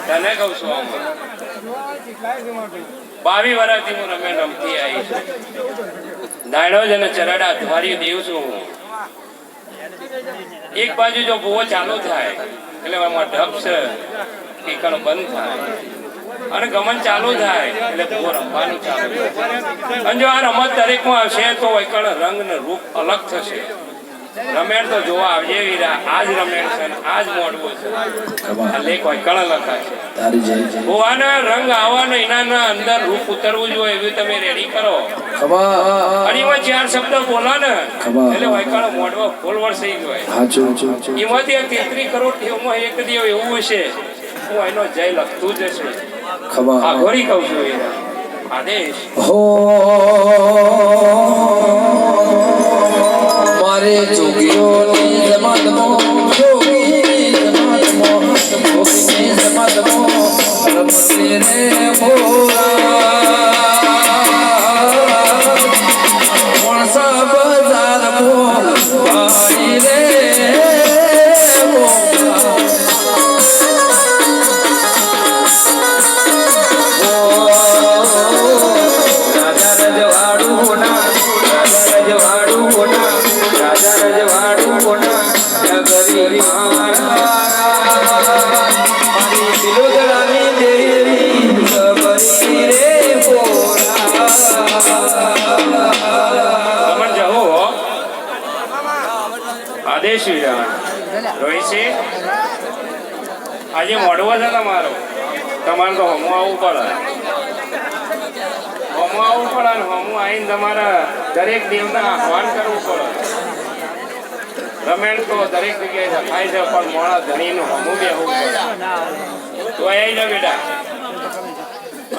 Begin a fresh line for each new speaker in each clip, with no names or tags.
તને કહું છું 22 વર્ષથી હું રમતી આવી છું. દાડો જ અને ચરડા ધ્વારી દેવ છું હું. એક બાજુ જો બહુ ચાલુ થાય એટલે એમાં ઢબ છે ટીકણ બંધ થાય અને ગમન ચાલુ થાય એટલે બહુ રમવાનું ચાલુ થાય. અને જો આ રમત દરેકમાં આવશે તો વૈકણ રંગ ને રૂપ અલગ થશે. રમેણ તો જોવા આવજે વીરા. આજ રમેણ છે ને આજ મોડવું છે. આ લેખ વૈકણ લખા છે. ભુવાનો રંગ આવવાનો એના અંદર રૂપ ઉતરવું જોઈએ એવું તમે રેડી કરો. અને એમાં 4 શબ્દ બોલો ને એટલે વૈકણ મોડવા ફૂલ વર્ષ હોય. એમાંથી 33 કરોડ ઠેવમાં એક દેવ એવું હશે હું એનો જય લખતું જ હશે. આઘોરી કહું છું વીરા. આદેશ
મારે જોગીઓની જમાતમો જોગીની જમાતમો જોગીની જમાતમો રમતે રે મોરા મોણસા બજારમો ભાઈ રે
આજે મોડવો છે તમારો. તમારે તો હમું આવવું પડે. હમું આવવું પડે ને હમું આવીને તમારે દરેક દેવને આહ્વાન કરવું પડે. રમેણ તો દરેક જગ્યાએ રખાય છે પણ મોડા ધણીનું હમું બેહવું પડે. તો આવી જાઓ બેટા.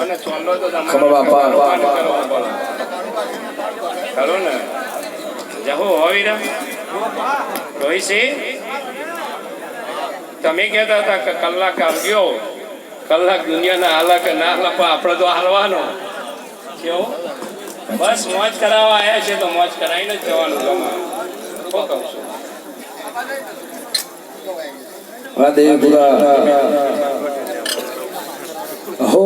અને ચોલો તો તમારે કરવું પડે. ખરું ને જહો વીરા. રોહિત તમે કહેતા હતા કે કલાક આવ્યો કલાક દુનિયાના હાલા કે ના હાલા પણ આપણે તો હાલવાનો કેવો. બસ મોજ કરાવવા આવ્યા છે તો મોજ કરાવીને જ જવાનું તમારે. શું કહું છું
હો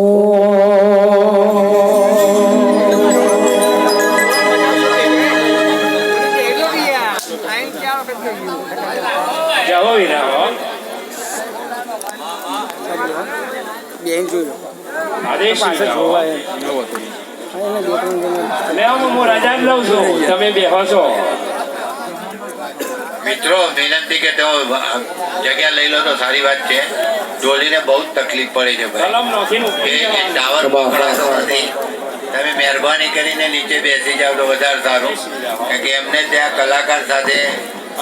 જહો વીરા. હું રજા જ લઉં છું. તમે બેહો છો.
મિત્રો વિનંતી કે તેઓ જગ્યા લઈ લો તો સારી વાત છે. ડોલીને બહુ તકલીફ પડી છે ભાઈ. ટાવર પકડાતો નથી. તમે મહેરબાની કરીને નીચે બેસી જાવ તો વધારે સારું. કારણ કે એમને ત્યાં કલાકાર સાથે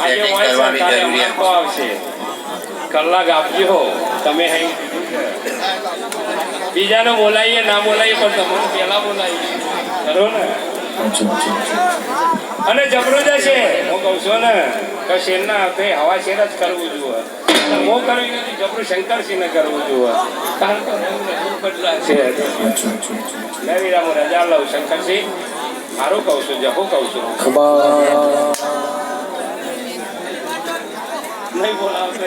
સેટિંગ કરવાની જરૂરિયાત
આવશે. કલાક આપજો તમે. બીજાને બોલાવીએ ના બોલાવીએ પણ તમને પેલા બોલાવીએ. ખરો ને. અને જબરું જશે. હું કહું છું ને કે શેરના હાથે હવા શેર જ કરવું જોઈએ. મો કરવી નથી. જબરું શંકરસિંહને કરવું જોઈએ. કારણ કે બદલાશે. વીરા હું રજા લઉં. શંકરસિંહ સારું કહું છું. જહું કહું છું. નહીં બોલાવતો